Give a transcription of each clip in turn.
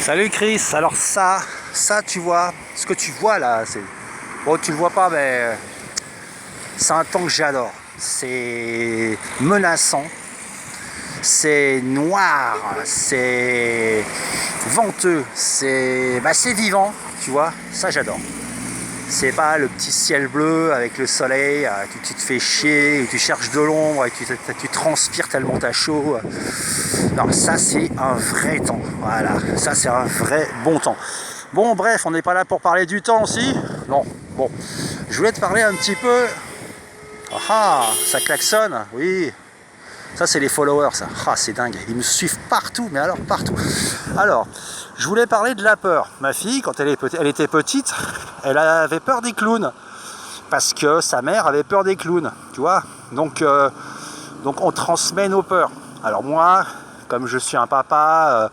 Salut Chris, alors ça tu vois, ce que tu vois là, c'est... Bon, tu le vois pas, mais c'est un temps que j'adore. C'est menaçant, c'est noir, c'est venteux, c'est vivant, tu vois, ça j'adore. C'est pas le petit ciel bleu avec le soleil, tu te fais chier, où tu cherches de l'ombre et tu transpires tellement t'as chaud. Non, ça c'est un vrai temps, voilà, ça c'est un vrai bon temps. Bon bref, on n'est pas là pour parler du temps aussi. Non, bon, je voulais te parler un petit peu. Ah, ça klaxonne, oui. Ça c'est les followers, ça. Ah, c'est dingue, ils me suivent partout, mais alors partout. Alors, je voulais parler de la peur. Ma fille, quand elle était petite, elle avait peur des clowns. Parce que sa mère avait peur des clowns, tu vois. Donc on transmet nos peurs. Alors moi, comme je suis un papa,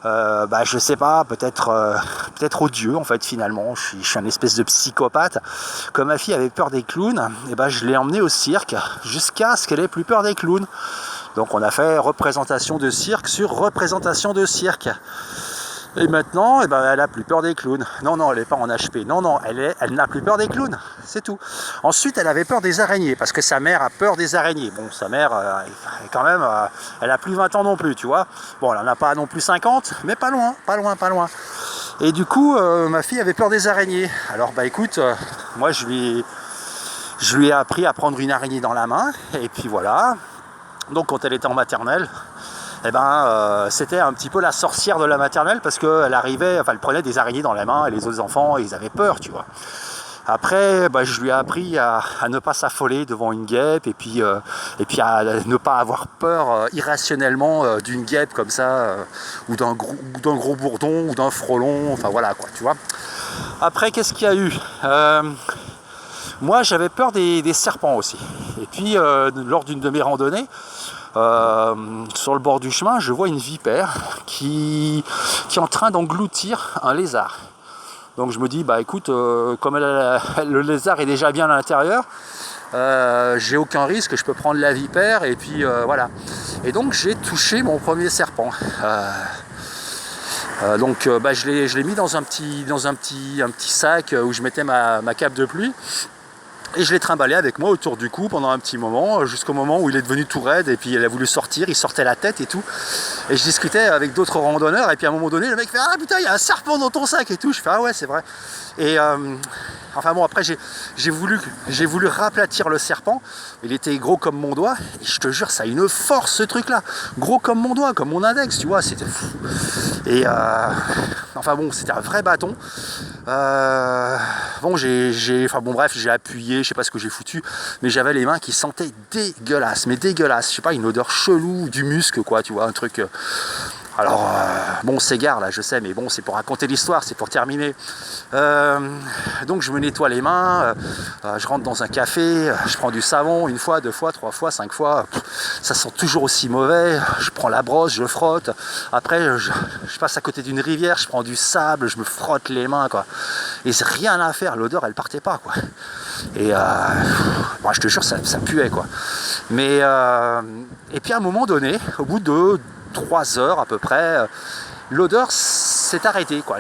je sais pas, peut-être odieux en fait finalement. Je suis un espèce de psychopathe. Comme ma fille avait peur des clowns, et je l'ai emmenée au cirque jusqu'à ce qu'elle ait plus peur des clowns. Donc on a fait représentation de cirque sur représentation de cirque. Et maintenant, elle a plus peur des clowns. Non, elle n'est pas en HP. Non, elle n'a plus peur des clowns. C'est tout. Ensuite, elle avait peur des araignées, parce que sa mère a peur des araignées. Bon, sa mère, quand même, elle a plus 20 ans non plus, tu vois. Bon, elle n'en a pas non plus 50, mais pas loin. Et du coup, ma fille avait peur des araignées. Alors, écoute, moi, je lui ai appris à prendre une araignée dans la main, et puis voilà. Donc, quand elle était en maternelle, c'était un petit peu la sorcière de la maternelle parce qu'elle elle prenait des araignées dans la main et les autres enfants, ils avaient peur, tu vois. Après, je lui ai appris à ne pas s'affoler devant une guêpe et puis à ne pas avoir peur irrationnellement d'une guêpe comme ça, ou d'un gros bourdon, ou d'un frelon, enfin voilà quoi, tu vois. Après, qu'est-ce qu'il y a eu moi, j'avais peur des serpents aussi. Et puis, lors d'une de mes randonnées, sur le bord du chemin, je vois une vipère qui est en train d'engloutir un lézard. Donc je me dis, écoute, comme le lézard est déjà bien à l'intérieur, j'ai aucun risque, je peux prendre la vipère et puis voilà. Et donc j'ai touché mon premier serpent. Je l'ai mis dans un petit sac où je mettais ma cape de pluie. Et je l'ai trimballé avec moi autour du cou pendant un petit moment, jusqu'au moment où il est devenu tout raide et puis il a voulu sortir, il sortait la tête et tout. Et je discutais avec d'autres randonneurs et puis à un moment donné, le mec fait « Ah putain, il y a un serpent dans ton sac » et tout. Je fais « Ah ouais, c'est vrai ». Et après j'ai voulu raplatir le serpent. Il était gros comme mon doigt. Et je te jure, ça a une force ce truc-là. Gros comme mon doigt, comme mon index, tu vois, c'était fou. Et c'était un vrai bâton. J'ai appuyé, je sais pas ce que j'ai foutu, mais j'avais les mains qui sentaient dégueulasse, mais dégueulasse. Je sais pas, une odeur chelou, du musc, quoi, tu vois, un truc. Alors, on s'égare là, je sais, mais bon, c'est pour raconter l'histoire, c'est pour terminer. Donc, je me nettoie les mains, je rentre dans un café, je prends du savon, 1 fois, 2 fois, 3 fois, 5 fois. Ça sent toujours aussi mauvais. Je prends la brosse, je frotte. Après, je passe à côté d'une rivière, je prends du sable, je me frotte les mains, quoi. Et c'est rien à faire, l'odeur, elle partait pas, quoi. Et je te jure, ça puait, quoi. Mais, et puis à un moment donné, au bout de 3 heures à peu près, l'odeur s'est arrêtée, quoi.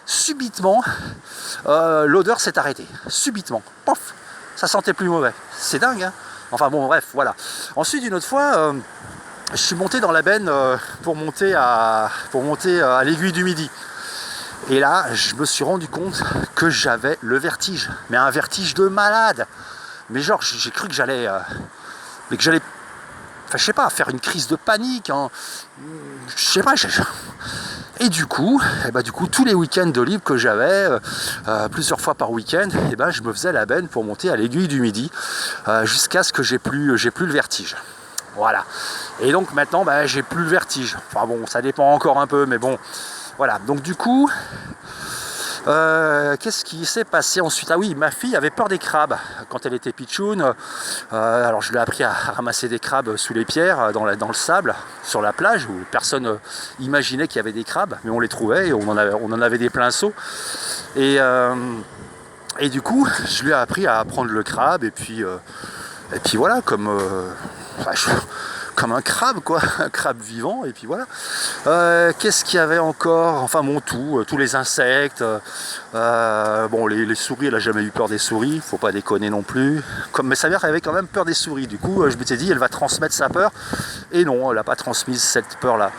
Subitement, l'odeur s'est arrêtée. Subitement, pof, ça sentait plus mauvais. C'est dingue, hein. Enfin bon, bref, voilà. Ensuite, une autre fois, je suis monté dans la benne pour monter à l'aiguille du Midi. Et là, je me suis rendu compte que j'avais le vertige, mais un vertige de malade. Mais genre, j'ai cru que j'allais faire une crise de panique, hein. Je sais pas. Et du coup, tous les week-ends de libre que j'avais, plusieurs fois par week-end, je me faisais la benne pour monter à l'aiguille du Midi, jusqu'à ce que j'ai plus le vertige. Voilà. Et donc maintenant, j'ai plus le vertige. Enfin bon, ça dépend encore un peu, mais bon, voilà. Donc du coup, qu'est-ce qui s'est passé ensuite? Ah oui, ma fille avait peur des crabes quand elle était pitchoune. Alors je lui ai appris à ramasser des crabes sous les pierres, dans le sable, sur la plage, où personne imaginait qu'il y avait des crabes, mais on les trouvait et on en avait des pleins seaux. Et du coup, je lui ai appris à prendre le crabe et puis voilà, comme un crabe quoi, un crabe vivant, et puis voilà. Qu'est-ce qu'il y avait encore? Enfin bon, tous les insectes, bon les souris, elle a jamais eu peur des souris, faut pas déconner non plus. Mais sa mère avait quand même peur des souris, du coup je m'étais dit elle va transmettre sa peur, et non, elle n'a pas transmis cette peur là.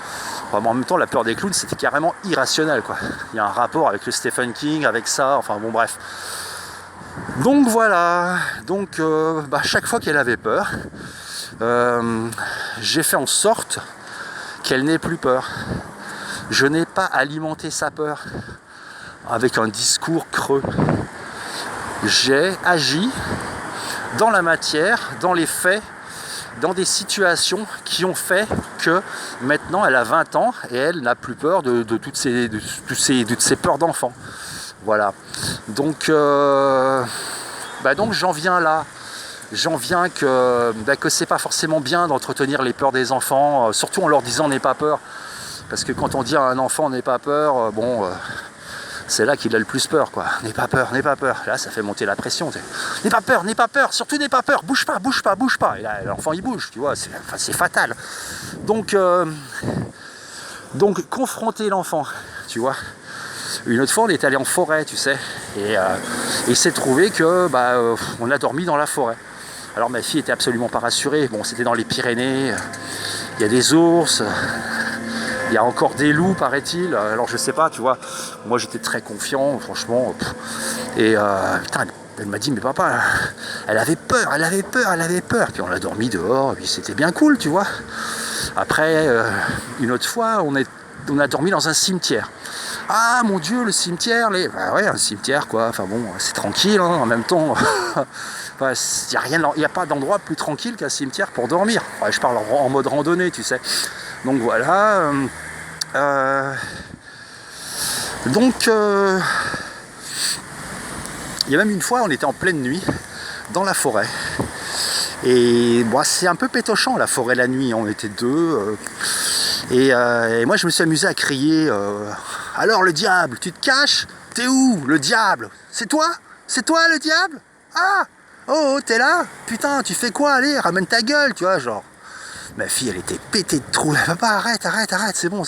Enfin, en même temps la peur des clowns c'était carrément irrationnel quoi. Il y a un rapport avec le Stephen King, avec ça, enfin bon bref. Donc voilà, donc chaque fois qu'elle avait peur, j'ai fait en sorte qu'elle n'ait plus peur. Je n'ai pas alimenté sa peur avec un discours creux. J'ai agi dans la matière, dans les faits, dans des situations qui ont fait que maintenant elle a 20 ans et elle n'a plus peur de toutes ces peurs d'enfant. Voilà. Donc j'en viens là. J'en viens que c'est pas forcément bien d'entretenir les peurs des enfants, surtout en leur disant n'aie pas peur. Parce que quand on dit à un enfant n'aie pas peur, c'est là qu'il a le plus peur quoi. N'aie pas peur, n'aie pas peur. Là ça fait monter la pression. N'aie pas peur, surtout n'aie pas peur, bouge pas, bouge pas, bouge pas. Et là l'enfant il bouge, tu vois, c'est fatal. Donc confronter l'enfant, tu vois. Une autre fois on est allé en forêt, tu sais, et il s'est trouvé que on a dormi dans la forêt. Alors ma fille était absolument pas rassurée. Bon, c'était dans les Pyrénées, il y a des ours, il y a encore des loups, paraît-il. Alors je sais pas, tu vois. Moi j'étais très confiant, franchement. Et putain, elle m'a dit, mais papa, elle avait peur. Puis on a dormi dehors, et puis c'était bien cool, tu vois. Après, une autre fois, on a dormi dans un cimetière. Ah mon Dieu, le cimetière, ouais, un cimetière quoi. Enfin bon, c'est tranquille, hein, en même temps. Il n'y a pas d'endroit plus tranquille qu'un cimetière pour dormir. Ouais, je parle en mode randonnée, tu sais. Donc voilà. Il y a même une fois, on était en pleine nuit dans la forêt. Et c'est un peu pétochant la forêt la nuit. On était deux. Et moi, je me suis amusé à crier. Alors le diable, tu te caches? T'es où, le diable? C'est toi? C'est toi le diable? Ah! Oh, t'es là? Putain, tu fais quoi? Allez, ramène ta gueule, tu vois, genre. Ma fille, elle était pétée de trous. Papa, arrête, c'est bon.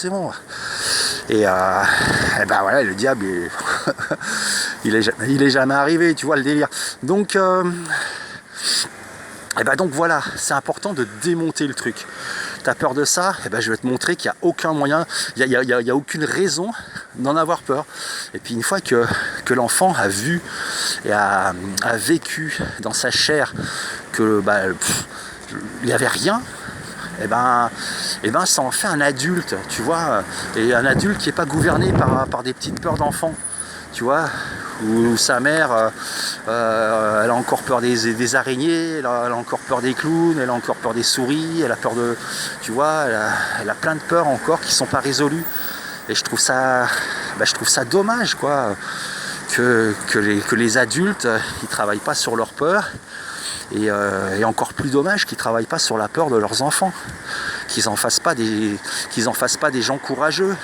Et voilà, le diable, il est jamais arrivé, tu vois, le délire. Donc voilà, c'est important de démonter le truc. T'as peur de ça? Je vais te montrer qu'il n'y a aucun moyen, il n'y a aucune raison d'en avoir peur. Et puis une fois que l'enfant a vu et a vécu dans sa chair que il n'y avait rien, ça en fait un adulte, tu vois, et un adulte qui n'est pas gouverné par des petites peurs d'enfant, tu vois. Où sa mère, elle a encore peur des araignées, elle a encore peur des clowns, elle a encore peur des souris, elle a peur de... Tu vois, elle a plein de peurs encore qui ne sont pas résolues. Et je trouve ça dommage, quoi, que les adultes, ils travaillent pas sur leur peur. Et encore plus dommage qu'ils ne travaillent pas sur la peur de leurs enfants. Qu'ils en fassent pas des gens courageux.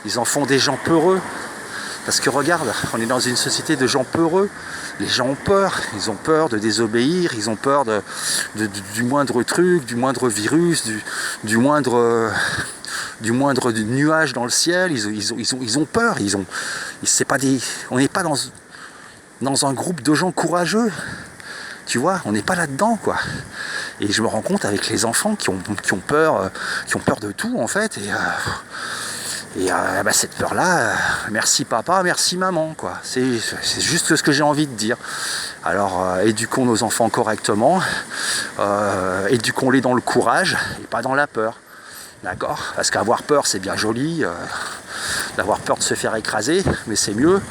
Ils en font des gens peureux. Parce que regarde, on est dans une société de gens peureux. Les gens ont peur, ils ont peur de désobéir, ils ont peur du moindre truc, du moindre virus, du moindre nuage dans le ciel. Ils ont peur. On n'est pas dans un groupe de gens courageux. Tu vois, on n'est pas là-dedans, quoi. Et je me rends compte avec les enfants qui ont peur de tout, en fait. Et cette peur-là, merci papa, merci maman, quoi. C'est juste ce que j'ai envie de dire. Alors, éduquons nos enfants correctement, éduquons-les dans le courage et pas dans la peur. D'accord? Parce qu'avoir peur, c'est bien joli, d'avoir peur de se faire écraser, mais c'est mieux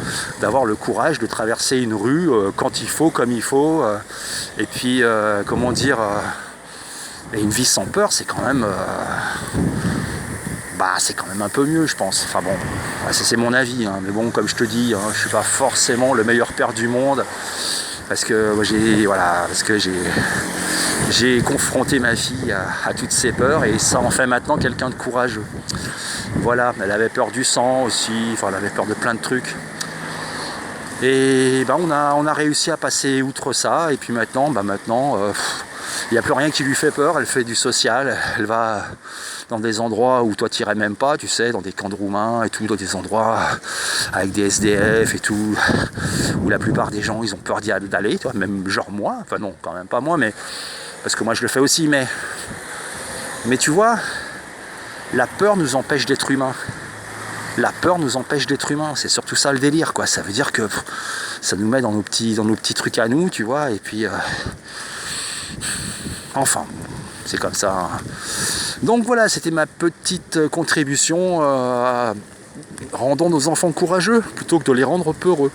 d'avoir le courage de traverser une rue quand il faut, comme il faut. Et puis, et une vie sans peur, c'est quand même... c'est quand même un peu mieux, je pense. Enfin bon, c'est mon avis, hein. Mais bon, comme je te dis, hein, je suis pas forcément le meilleur père du monde, parce que j'ai confronté ma fille à toutes ses peurs, et ça en fait maintenant quelqu'un de courageux. Voilà, elle avait peur du sang aussi, elle avait peur de plein de trucs. Et on a réussi à passer outre ça, et puis maintenant, Il n'y a plus rien qui lui fait peur, elle fait du social, elle va dans des endroits où toi t'irais même pas, tu sais, dans des camps de Roumains et tout, dans des endroits avec des SDF et tout, où la plupart des gens ils ont peur d'y aller, tu vois, même genre moi, enfin non, quand même pas moi, mais parce que moi je le fais aussi, mais tu vois, la peur nous empêche d'être humains. La peur nous empêche d'être humains, c'est surtout ça le délire, quoi. Ça veut dire que ça nous met dans nos petits trucs à nous, tu vois, et puis enfin, c'est comme ça. Hein. Donc voilà, c'était ma petite contribution à rendons nos enfants courageux plutôt que de les rendre peureux.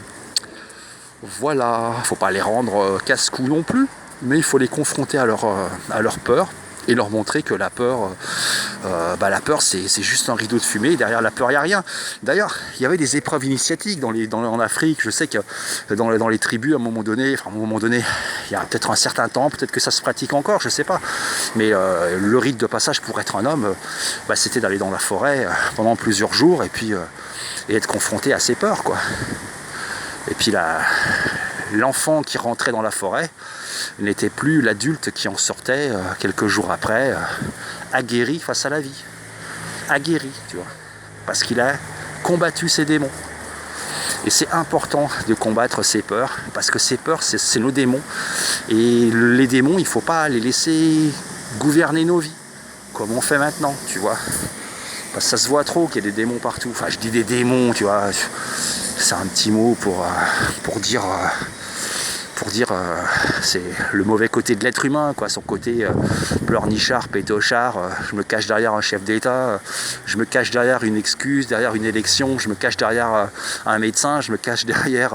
Voilà, faut pas les rendre casse-cou non plus, mais il faut les confronter à leur peur et leur montrer que la peur, c'est juste un rideau de fumée, et derrière la peur il n'y a rien. D'ailleurs, il y avait des épreuves initiatiques en Afrique, je sais que dans les tribus, à un moment donné, il y a peut-être un certain temps, peut-être que ça se pratique encore, je sais pas, mais le rite de passage pour être un homme, c'était d'aller dans la forêt pendant plusieurs jours, et puis et être confronté à ses peurs, quoi. Et puis l'enfant qui rentrait dans la forêt n'était plus l'adulte qui en sortait quelques jours après, aguerri face à la vie. Aguerri, tu vois. Parce qu'il a combattu ses démons. Et c'est important de combattre ses peurs, parce que ces peurs, c'est nos démons. Et les démons, il ne faut pas les laisser gouverner nos vies, comme on fait maintenant, tu vois. Parce que ça se voit trop qu'il y a des démons partout. Enfin, je dis des démons, tu vois. C'est un petit mot pour dire c'est le mauvais côté de l'être humain, quoi, son côté pleurnichard, pétochard, je me cache derrière un chef d'État, je me cache derrière une excuse, derrière une élection, je me cache derrière un médecin, je me cache derrière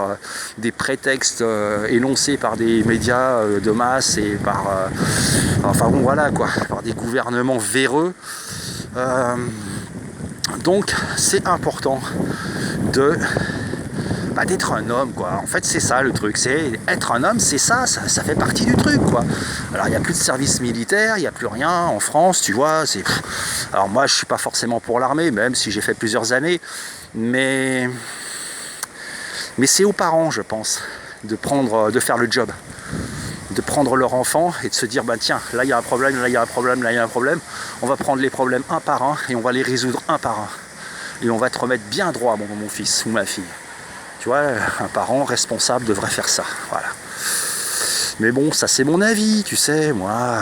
des prétextes énoncés par des médias de masse et par par des gouvernements véreux. Donc c'est important d'être un homme, quoi. En fait, c'est ça le truc. C'est être un homme, c'est ça fait partie du truc, quoi. Alors, il n'y a plus de service militaire, il n'y a plus rien en France, tu vois. Alors, moi, je suis pas forcément pour l'armée, même si j'ai fait plusieurs années, mais c'est aux parents, je pense, de faire le job, de prendre leur enfant et de se dire, tiens, là, il y a un problème, là, il y a un problème, là, il y a un problème. On va prendre les problèmes un par un et on va les résoudre un par un. Et on va te remettre bien droit, mon fils ou ma fille. Tu vois, un parent responsable devrait faire ça, voilà. Mais bon, ça c'est mon avis, tu sais, moi,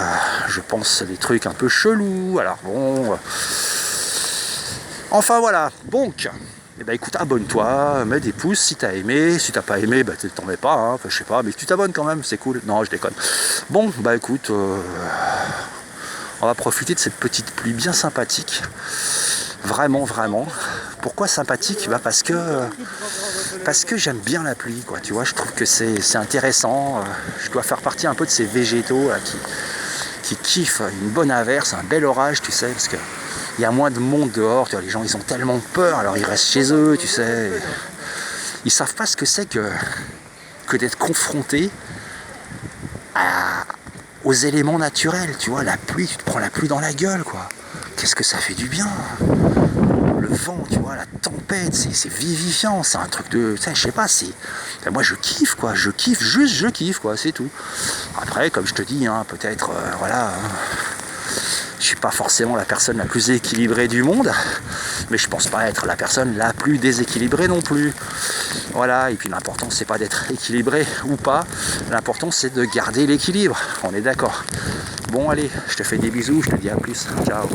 je pense des trucs un peu chelous, alors bon... Enfin voilà, donc, écoute, abonne-toi, mets des pouces si t'as aimé, si t'as pas aimé, t'en mets pas, hein, enfin, je sais pas, mais tu t'abonnes quand même, c'est cool. Non, je déconne. Bon, écoute, on va profiter de cette petite pluie bien sympathique. Vraiment, vraiment. Pourquoi sympathique ? Parce que j'aime bien la pluie, quoi. Tu vois, je trouve que c'est intéressant. Je dois faire partie un peu de ces végétaux là, qui kiffent une bonne averse, un bel orage, tu sais, parce que il y a moins de monde dehors. Tu vois, les gens, ils ont tellement peur, alors ils restent chez eux, tu sais. Ils savent pas ce que c'est que d'être confronté aux éléments naturels. Tu vois, la pluie, tu te prends la pluie dans la gueule, quoi. Qu'est-ce que ça fait du bien ? Le vent, tu vois, la tempête, c'est vivifiant, c'est un truc de... je sais pas, moi je kiffe, quoi, je kiffe, quoi, c'est tout. Après, comme je te dis, hein, peut-être, je suis pas forcément la personne la plus équilibrée du monde, mais je pense pas être la personne la plus déséquilibrée non plus. Voilà, et puis l'important c'est pas d'être équilibré ou pas, l'important c'est de garder l'équilibre, on est d'accord. Bon allez, je te fais des bisous, je te dis à plus, ciao.